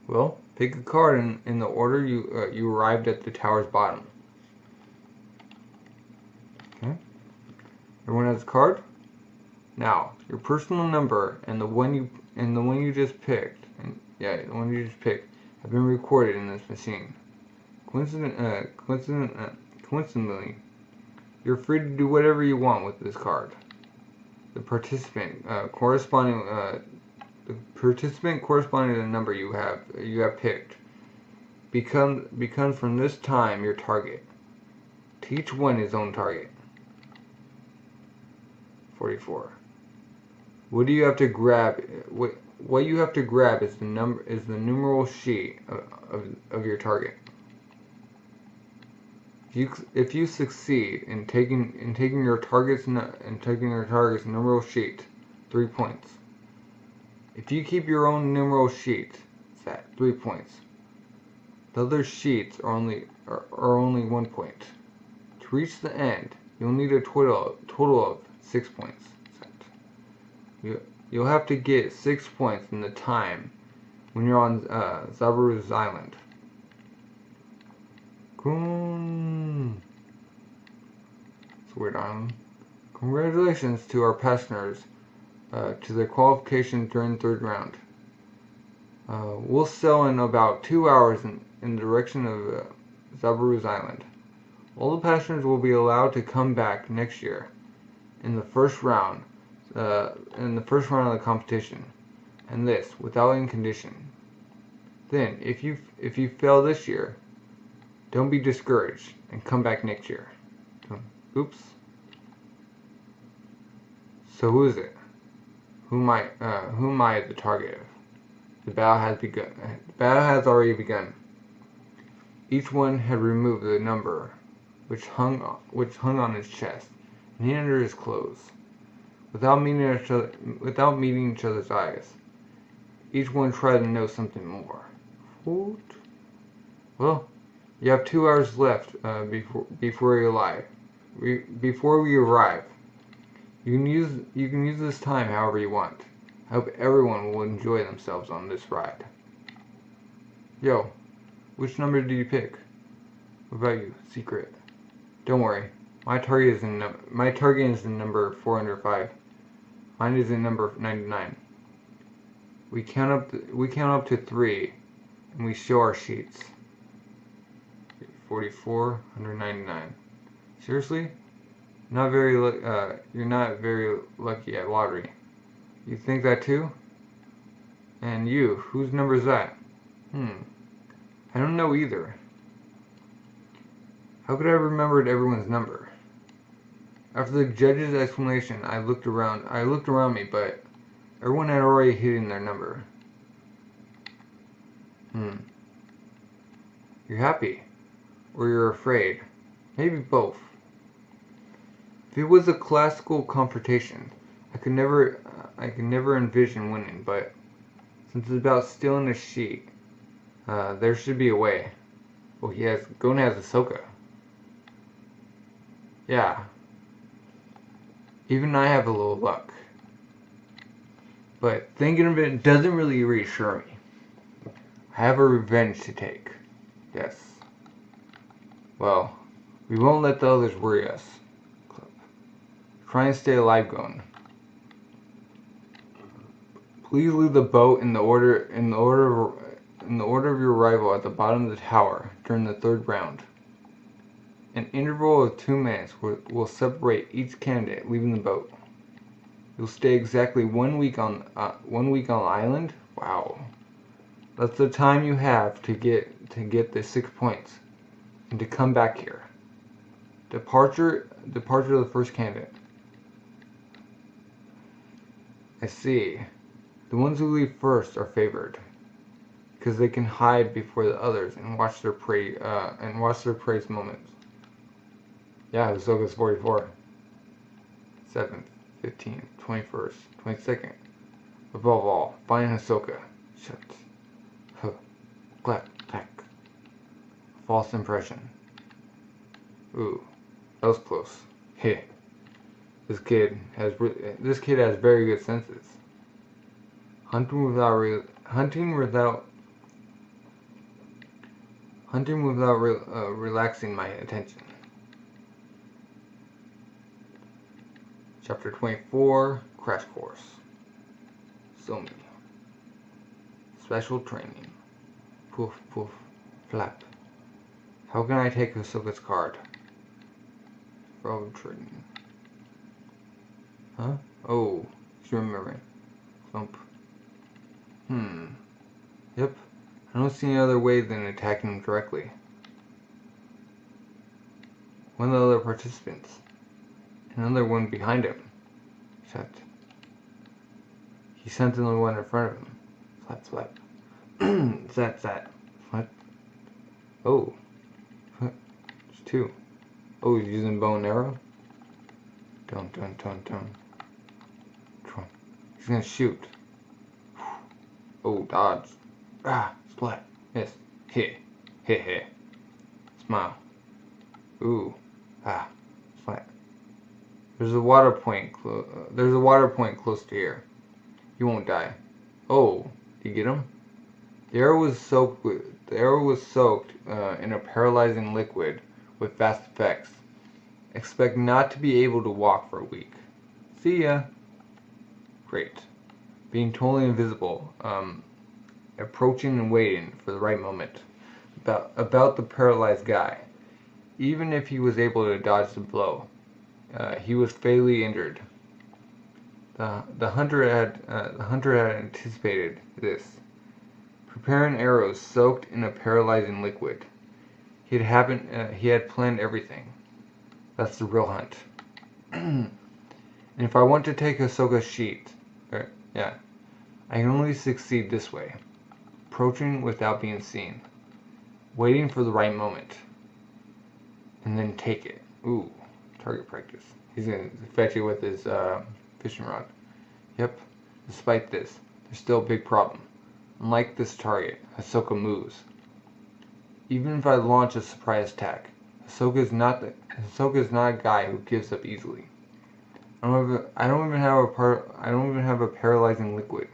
Well, pick a card in the order you arrived at the tower's bottom. Okay. Everyone has a card? Now, your personal number and the one you just picked, have been recorded in this machine. Coincidentally, you're free to do whatever you want with this card. The participant corresponding to the number you have picked becomes from this time your target. To each one his own target. 44. What do you have to grab? What you have to grab is the numeral sheet of your target. If you succeed in taking your target's numeral sheet, 3 points. If you keep your own numeral sheet, it's at 3 points. The other sheets are only 1 point. To reach the end, you'll need a total of 6 points. You'll have to get 6 points in the time when you're on Zaburu's island. It's a weird island. Congratulations to our passengers to their qualification during the 3rd round. We'll sail in about 2 hours in the direction of Zaburu's island. All the passengers will be allowed to come back next year in the first round of the competition, and this without any condition. Then, if you fail this year, don't be discouraged and come back next year. Oops. So who is it? Who am I the target of? The battle has begun. The battle has already begun. Each one had removed the number which hung on his chest and hid under his clothes. Without meeting each other's eyes, each one tried to know something more. What? Well, you have 2 hours left before we arrive. You can use this time however you want. I hope everyone will enjoy themselves on this ride. Yo, which number did you pick? What about you, Secret? Don't worry, my target is in number 405. Mine is in number 99. We count up to 3, and we show our sheets. 44, 199. Seriously? You're not very lucky at lottery. You think that too? And you, whose number is that? I don't know either. How could I have remembered everyone's number? After the judge's explanation, I looked around me, but everyone had already hidden their number. You're happy, or you're afraid. Maybe both. If it was a classical confrontation, I could never envision winning, but since it's about stealing a sheet, there should be a way. Well, Gon has Ahsoka. Yeah. Even I have a little luck. But thinking of it doesn't really reassure me. I have a revenge to take. Yes. Well, we won't let the others worry us. Try and stay alive, Gon. Please leave the boat in the order of your arrival at the bottom of the tower during the 3rd round. An interval of 2 minutes will separate each candidate leaving the boat. You'll stay exactly 1 week on the island. Wow, that's the time you have to get the 6 points and to come back here. Departure of the first candidate. I see. The ones who leave first are favored because they can hide before the others and watch their prey's moments. Yeah, Ahsoka's 44. 7th, 15th, 21st, 22nd. Above all, find Ahsoka. Shut. Huh. Clap. Tack. False impression. Ooh, that was close. Heh. This kid has very good senses. Hunting without relaxing my attention. Chapter 24, Crash Course. Somi. Special training. Poof, poof, flap. How can I take Ahsoka's card? From training. Huh? Oh, she's remembering. Thump. Yep. I don't see any other way than attacking him directly. one of the other participants. Another one behind him. Except he sent another one in front of him. Flap, flap. Zat. What? Oh. There's two. Oh, he's using bow and arrow? Dun. He's gonna shoot. Oh, dodge. Splat. Miss. Hit. Smile. Ooh. Splat. There's a water point close to here. You won't die. Oh, you get him? The arrow was soaked in a paralyzing liquid with fast effects. Expect not to be able to walk for a week. See ya. Great. Being totally invisible. Approaching and waiting for the right moment. About the paralyzed guy. Even if he was able to dodge the blow, he was fatally injured. The hunter had anticipated this. Preparing arrows soaked in a paralyzing liquid. He had planned everything. That's the real hunt. And if I want to take Ahsoka's sheet, I can only succeed this way. Approaching without being seen. Waiting for the right moment. And then take it. Ooh, target practice. He's gonna fetch it with his fishing rod. Yep. Despite this, there's still a big problem. Unlike this target, Ahsoka moves. Even if I launch a surprise attack, Ahsoka is not a guy who gives up easily. I don't even have a paralyzing liquid.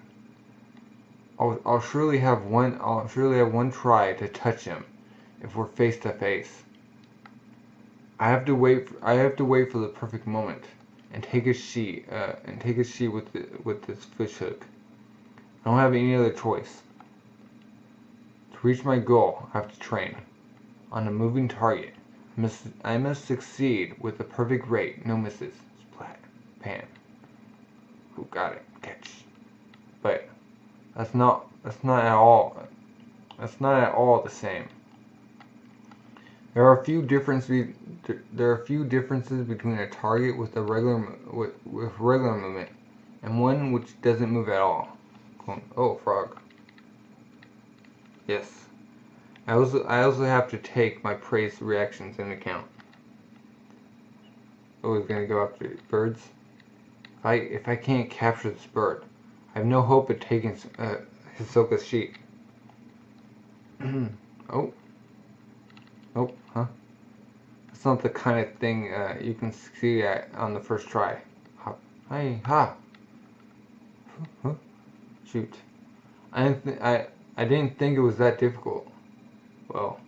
I'll surely have one try to touch him if we're face to face. I have to wait for the perfect moment and take a sheet with this fish hook. I don't have any other choice. To reach my goal, I have to train on a moving target. I must succeed with the perfect rate, no misses. Splat, pan. Who got it? Catch. But that's not at all the same. There are a few differences between a target with regular movement and one which doesn't move at all. Oh, frog. Yes. I also have to take my prey's reactions into account. Oh, he's gonna go after birds. If I can't capture this bird, I have no hope of taking Hisoka's sheep. Oh, huh? That's not the kind of thing you can succeed at on the first try. Ha! Huh? Shoot! I didn't think it was that difficult. Well,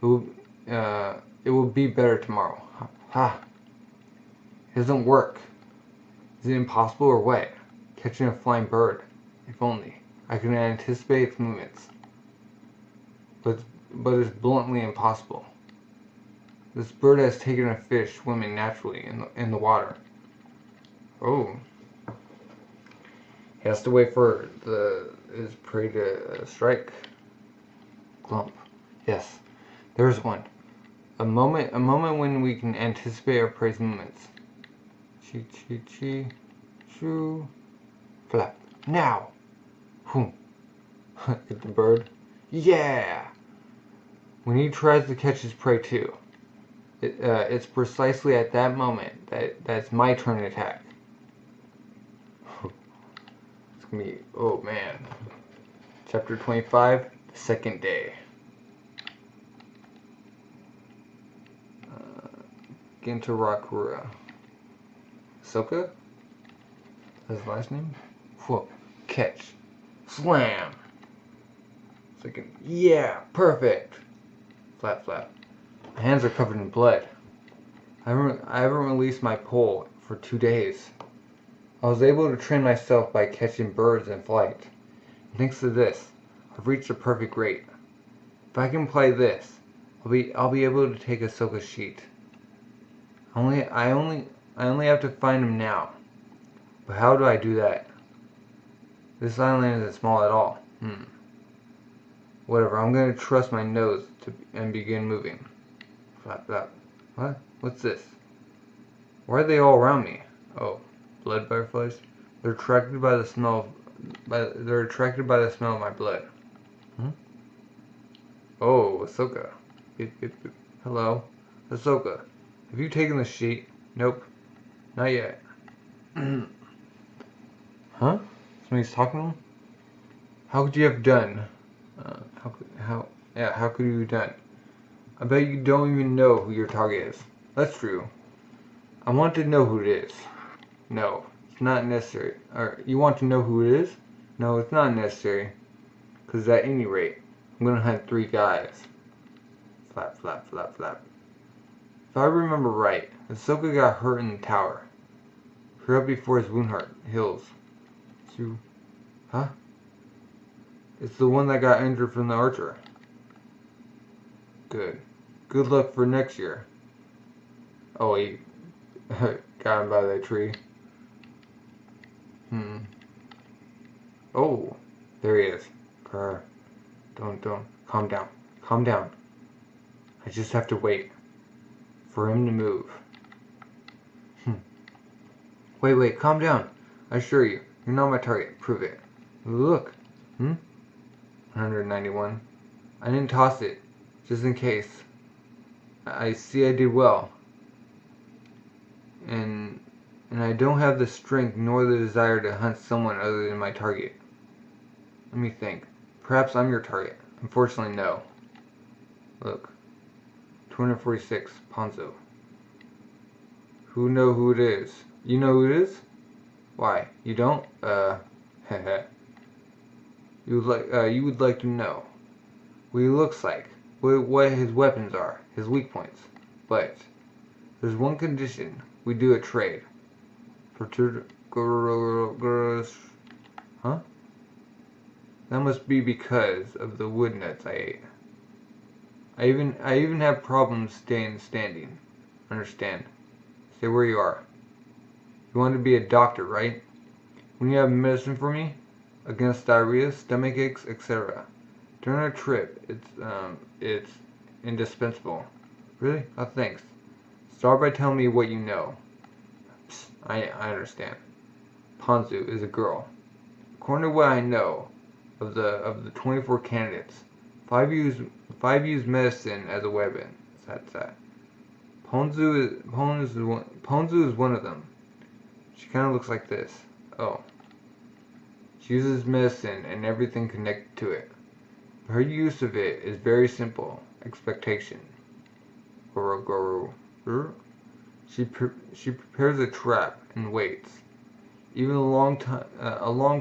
it will be better tomorrow. Ha! It doesn't work. Is it impossible or what? Catching a flying bird. If only I could anticipate its movements. But it's bluntly impossible. This bird has taken a fish swimming naturally in the water. Oh. He has to wait for his prey to strike. Glump. Yes, there's one. A moment when we can anticipate our prey's movements. Shoo. Flap. Now. Whoom. Get the bird. Yeah. When he tries to catch his prey too, it's precisely at that moment that's my turn to attack. It's gonna be, oh man. Chapter 25, the second day. Ginto Rakura. Ahsoka? That's his last name? Whoa. Catch. Slam! Second. Yeah! Perfect! Flap. My hands are covered in blood. I haven't released my pole for 2 days. I was able to train myself by catching birds in flight. And thanks to this, I've reached a perfect rate. If I can apply this, I'll be able to take Ahsoka's sheet. I only have to find him now. But how do I do that? This island isn't small at all. Whatever, I'm gonna trust my nose and begin moving. Flap. What? What's this? Why are they all around me? Oh, blood butterflies. They're attracted by the smell. They're attracted by the smell of my blood. Hmm? Oh, Ahsoka. Hello, Ahsoka. Have you taken the sheet? Nope, not yet. Huh? Somebody's talking to him? How could you have done? How could you have done? I bet you don't even know who your target is. That's true. I want to know who it is. No, it's not necessary. Or, you want to know who it is? No, it's not necessary. Because at any rate, I'm going to hunt 3 guys. Flap, flap, flap, flap. If I remember right, Ahsoka got hurt in the tower. Hurry up before his wound heals. Huh? It's the one that got injured from the archer. Good. Good luck for next year. Oh, he got him by the tree. Oh, there he is. Don't. Calm down. Calm down. I just have to wait for him to move. Wait, calm down. I assure you, you're not my target. Prove it. Look. 191. I didn't toss it, just in case. I see I did well. And I don't have the strength nor the desire to hunt someone other than my target. Let me think. Perhaps I'm your target. Unfortunately, no. Look. 246, Ponzo. Who know who it is? You know who it is? Why? You don't? Heh. You would like to know what he looks like, what his weapons are, his weak points. But there's one condition: we do a trade. Huh? That must be because of the wood nuts I ate. I even have problems staying standing. Understand? Stay where you are. You want to be a doctor, right? When you have medicine for me against diarrhea, stomach aches, etc. During a trip, it's indispensable. Really? Oh, thanks. Start by telling me what you know. Psst, I understand. Ponzu is a girl. According to what I know of the 24 candidates, 5 use medicine as a weapon. That's that. Ponzu is one of them. She kind of looks like this. Oh. She uses medicine and everything connected to it. Her use of it is very simple. Expectation. She prepares a trap and waits, even a long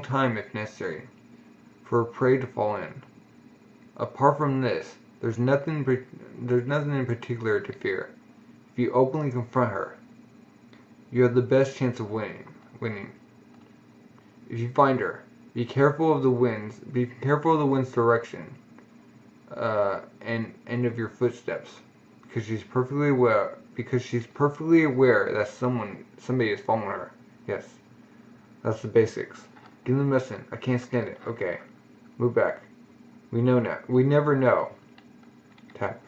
time if necessary, for a prey to fall in. Apart from this, there's nothing in particular to fear. If you openly confront her, you have the best chance of winning. If you find her, be careful of the wind's direction, and of your footsteps, because she's perfectly aware that somebody is following her. Yes, that's the basics. Give them a lesson. I can't stand it. Okay, move back. We know now. We never know. Tap.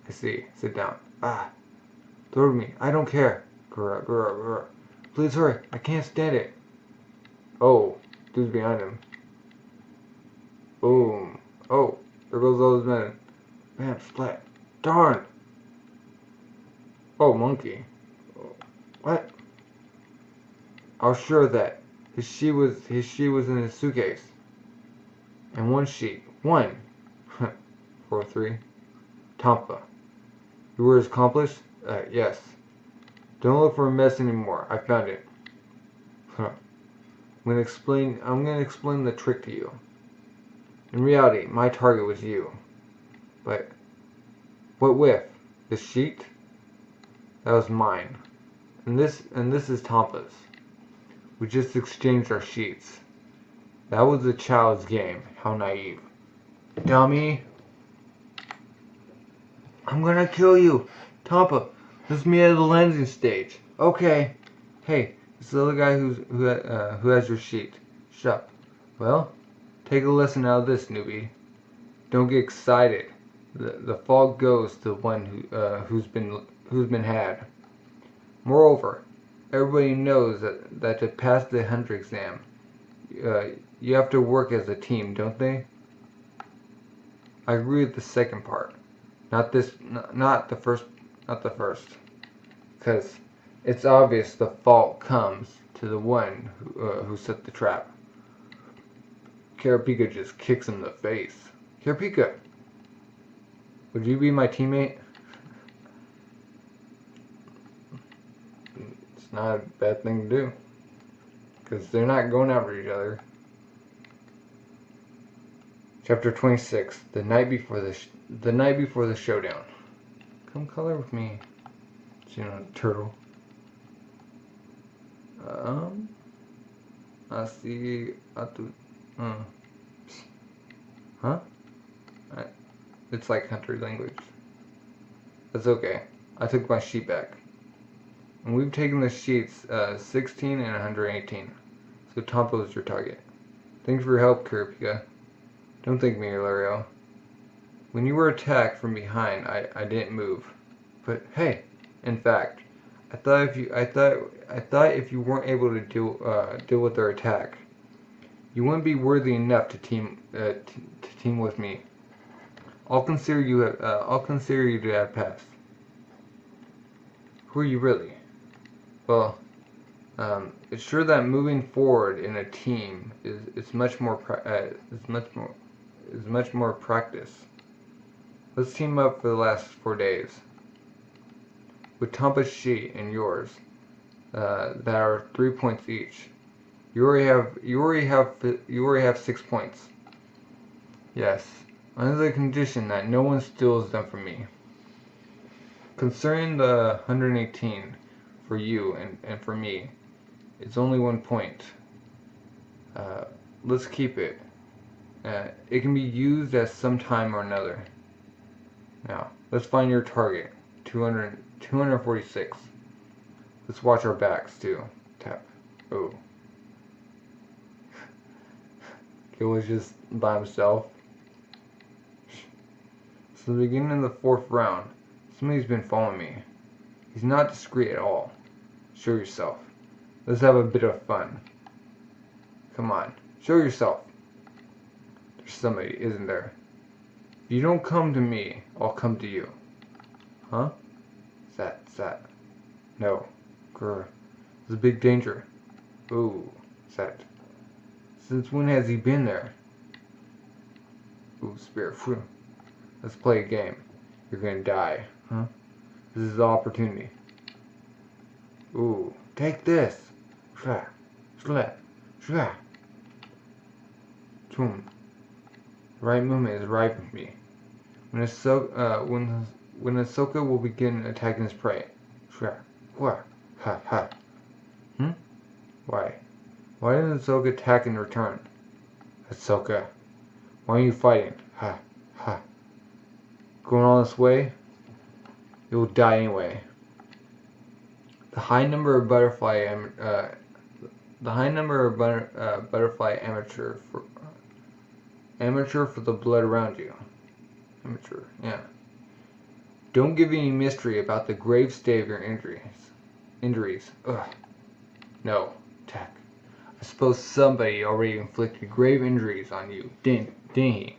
I see. Sit down. Throw me. I don't care. Grr. Please hurry. I can't stand it. Oh, dude's behind him. Boom. Oh, there goes all his men. Bam, splat. Darn. Oh, monkey. What? I was sure that his sheet was in his suitcase. And one sheet. 4-3. Tampa. You were his accomplice? Yes. Don't look for a mess anymore. I found it. I'm gonna explain the trick to you. In reality, my target was you. But what with? The sheet? That was mine. And this is Tampa's. We just exchanged our sheets. That was a child's game. How naive. Dummy. I'm gonna kill you. Tampa, let's meet at the landing stage. Okay. Hey, it's the other guy who has your sheet. Shut up. Well, take a lesson out of this, newbie. Don't get excited. The fault goes to the one who's been who's been had. Moreover, everybody knows that to pass the Hunter exam, you have to work as a team, don't they? I agree with the second part. Not the first, because it's obvious the fault comes to the one who set the trap. Karapika just kicks him in the face. Karapika, would you be my teammate? It's not a bad thing to do, because they're not going after each other. Chapter 26: The night before the showdown. Come color with me, turtle. I see. Huh? It's like Hunter language. That's okay. I took my sheet back. And we've taken the sheets 16 and 118. So Tompo is your target. Thanks for your help, Kurapika. Don't thank me, Ilario. When you were attacked from behind, I didn't move. But hey, in fact, I thought if you weren't able to deal with their attack, you wouldn't be worthy enough to team with me. I'll consider you to have passed. Who are you really? Well, it's sure that moving forward in a team is much more practice. Let's team up for the last 4 days. With Tompa's sheet and yours, that are 3 points each. You already have 6 points. Yes, under the condition that no one steals them from me. Concerning the 118 for you and for me, it's only 1 point. Let's keep it. It can be used at some time or another. Now, let's find your target. 246. Let's watch our backs too. Tap. Oh. He was just by himself. So the beginning of the 4th round, somebody's been following me. He's not discreet at all. Show yourself. Let's have a bit of fun. Come on, show yourself. There's somebody, isn't there? If you don't come to me, I'll come to you. Huh? Sat. No. Grr. There's a big danger. Ooh. Sat. Since when has he been there? Ooh, spirit. Phew. Let's play a game. You're gonna die. Huh? This is the opportunity. Ooh. Take this. Shla. Shla. Shla. Choom. The right movement is right with me. When Ahsoka will begin attacking his prey. Shra. Wha. Ha ha. Why? Why didn't Ahsoka attack in return? Ahsoka. Why are you fighting? Ha. Ha. Going all this way? You will die anyway. The high number of butterfly amateur for the blood around you. Amateur, yeah. Don't give any mystery about the grave state of your injuries. Ugh. No. Tech. I suppose somebody already inflicted grave injuries on you, didn't he?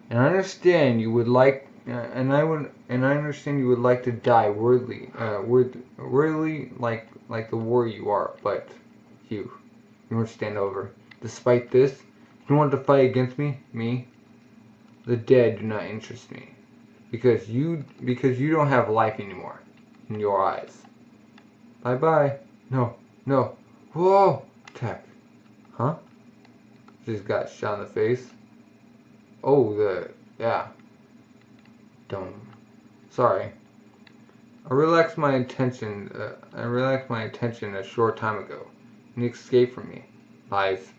And I understand you would like, understand you would like to die worthily, like the warrior you are. But you won't stand over. Despite this, you want to fight against me? Me? The dead do not interest me, because you don't have life anymore in your eyes. Bye bye. No. Whoa. Tech. Huh? Just got shot in the face. Oh, yeah. Don't. Sorry. I relaxed my attention a short time ago, and he escaped from me. Lies.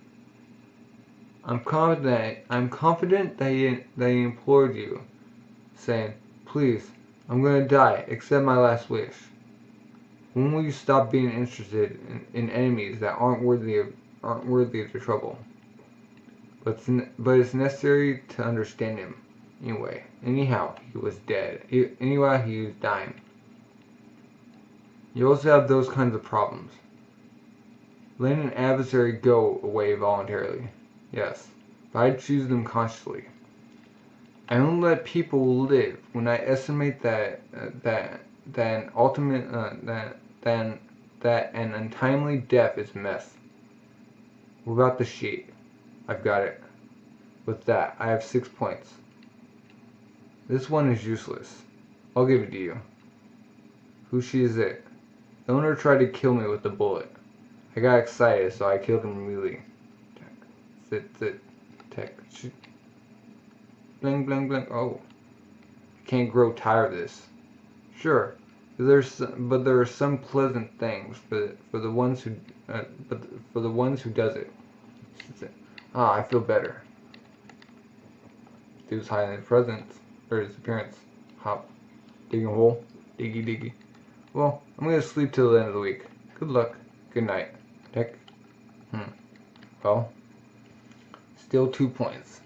I'm confident that he implored you, saying, "Please, I'm gonna die. Accept my last wish." When will you stop being interested in enemies that aren't worthy of the trouble? But it's necessary to understand him. Anyhow, he was dead. He was dying. You also have those kinds of problems. Letting an adversary go away voluntarily. Yes, but I choose them consciously. I only let people live when I estimate that an untimely death is a mess. What about the sheet? I've got it. With that, I have 6 points. This one is useless. I'll give it to you. Who she is it? The owner tried to kill me with a bullet. I got excited, so I killed him immediately. Sit, tech, shoot. Bling, bling, bling. Oh. I can't grow tired of this. Sure. But there are some pleasant things for the ones who does it. Ah, I feel better. Dude's hiding his presence or his appearance. Hop, digging a hole, diggy diggy. Well, I'm gonna sleep till the end of the week. Good luck. Good night. Tech. Well, still 2 points.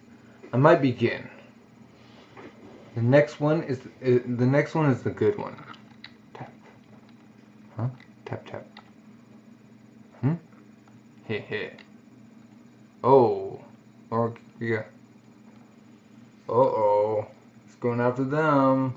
I might begin. The next one is the good one. Tap. Huh? Tap tap. Heh heh. Oh. Or yeah. Uh-oh. It's going after them.